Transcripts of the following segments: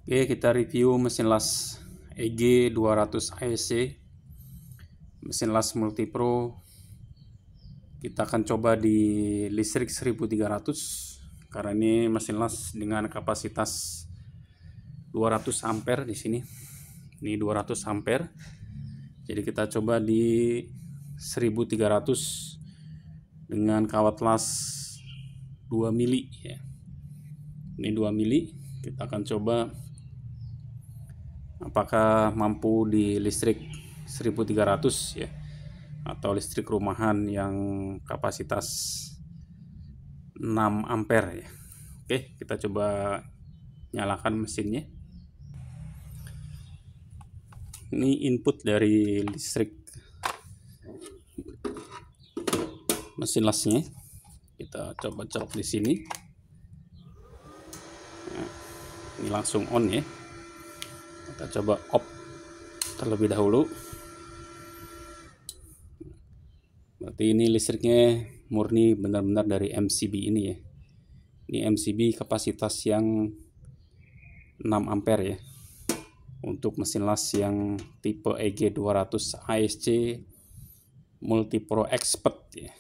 Oke, kita review mesin las EG 200 AEC, mesin las multipro. Kita akan coba di listrik 1300 karena ini mesin las dengan kapasitas 200 ampere di sini. Ini 200 ampere. Jadi kita coba di 1300 dengan kawat las 2 mili ya. Ini 2 mili. Kita akan coba apakah mampu di listrik 1300 ya, atau listrik rumahan yang kapasitas 6 ampere ya. Oke, kita coba nyalakan mesinnya. Ini input dari listrik mesin lasnya. Kita coba colok di sini. Nah, ini langsung on ya. Kita coba off terlebih dahulu. Berarti ini listriknya murni benar-benar dari MCB ini ya. Ini MCB kapasitas yang 6 ampere ya. Untuk mesin las yang tipe EG 200 ASC Multipro Expert ya.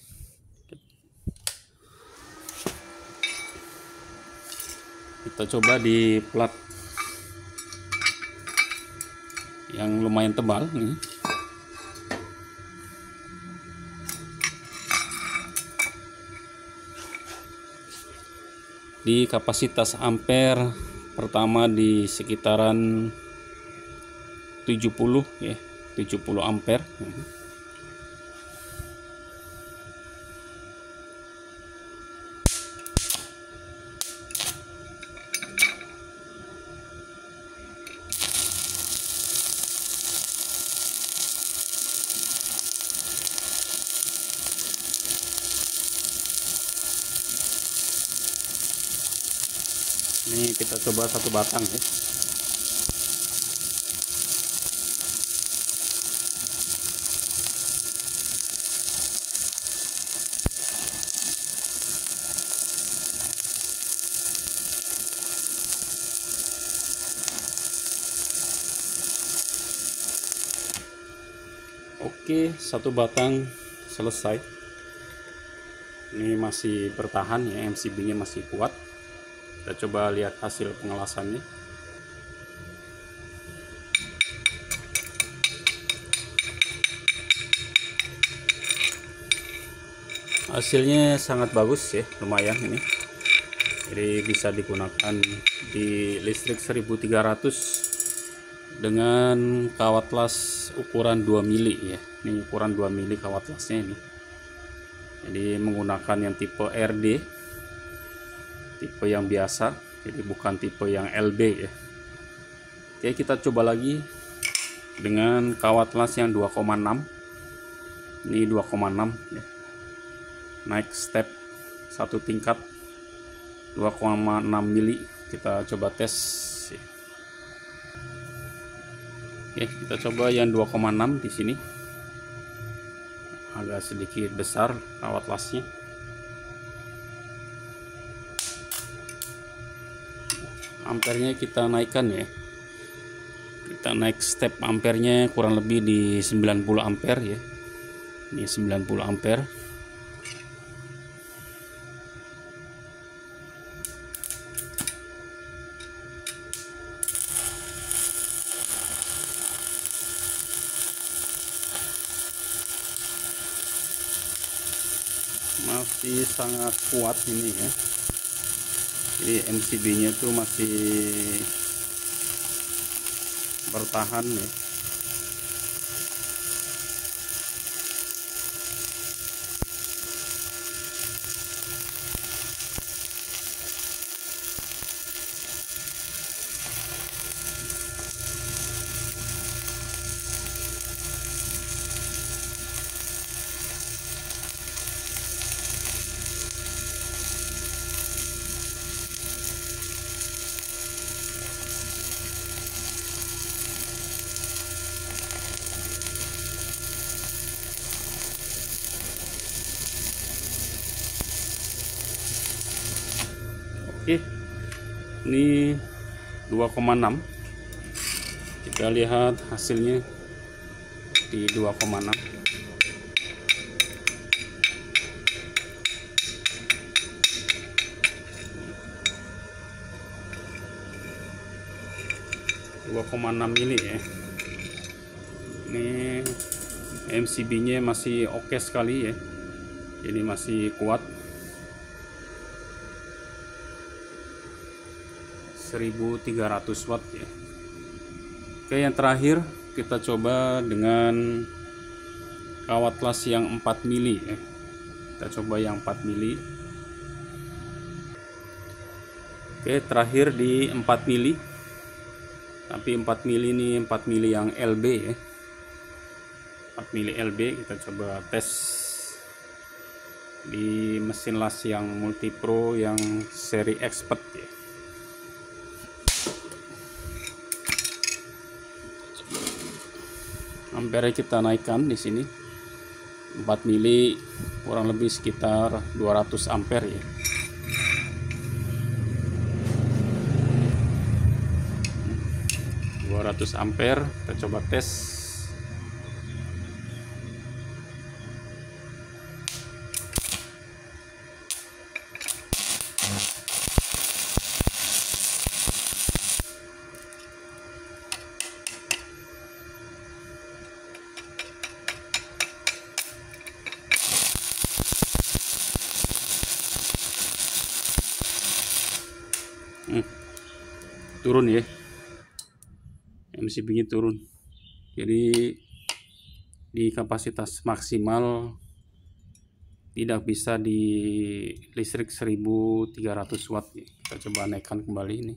Kita coba di plat yang lumayan tebal nih. Di kapasitas ampere pertama di sekitaran 70 ya, 70 ampere. Ini kita coba satu batang ya. Oke, satu batang selesai. Ini masih bertahan ya, MCB-nya masih kuat. Kita coba lihat hasil pengelasannya. Hasilnya sangat bagus ya, lumayan ini. Jadi bisa digunakan di listrik 1300 dengan kawat las ukuran 2 mili ya. Ini ukuran 2 mili kawat lasnya ini. Jadi menggunakan yang tipe RD, tipe yang biasa, jadi bukan tipe yang LB ya. Oke, kita coba lagi dengan kawat las yang 2,6. Ini 2,6 ya. Naik step satu tingkat 2,6 mili. Kita coba tes ya. Oke, kita coba yang 2,6 di sini. Agak sedikit besar kawat lasnya. Ampernya kita naikkan ya. Kita naik step ampernya kurang lebih di 90 ampere ya. Ini 90 ampere. Masih sangat kuat ini ya. Jadi MCB-nya tuh masih bertahan ya. Oke, ini 2,6. Kita lihat hasilnya di 2,6. Mili ya. Ini MCB-nya masih oke sekali ya. Jadi masih kuat. 1300 watt ya. Oke, yang terakhir kita coba dengan kawat las yang 4 mili ya. Kita coba yang 4 mili. Oke, terakhir di 4 mili. Tapi 4 mili ini 4 mili yang LB ya. 4 mili LB kita coba tes di mesin las yang Multipro yang seri Expert ya. Ampere kita naikkan di sini 4 mili kurang lebih sekitar 200 ampere ya. Ampere kita coba tes. Turun ya, MCB-nya turun. Jadi di kapasitas maksimal tidak bisa di listrik 1300 watt ya. Kita coba naikkan kembali ini.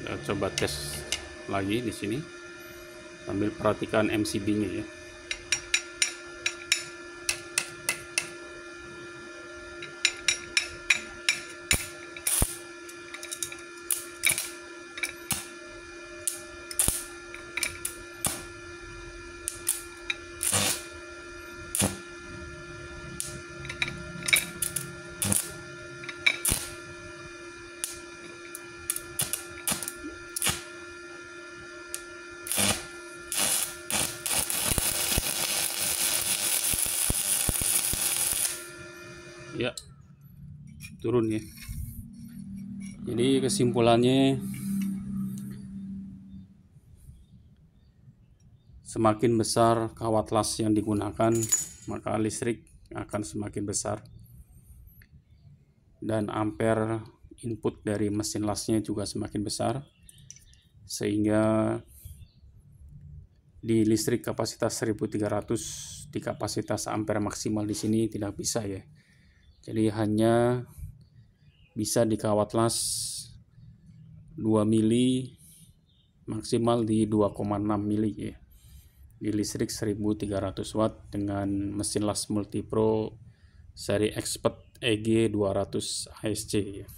Kita coba tes lagi di sini sambil perhatikan MCB-nya ya. Ya, turun ya. Jadi kesimpulannya, semakin besar kawat las yang digunakan, maka listrik akan semakin besar, dan ampere input dari mesin lasnya juga semakin besar, sehingga di listrik kapasitas 1300 di kapasitas ampere maksimal di sini tidak bisa ya. Jadi hanya bisa di kawat las 2 mili, maksimal di 2,6 mili ya. Di listrik 1300 watt dengan mesin las Multipro seri Expert EG 200 ASC ya.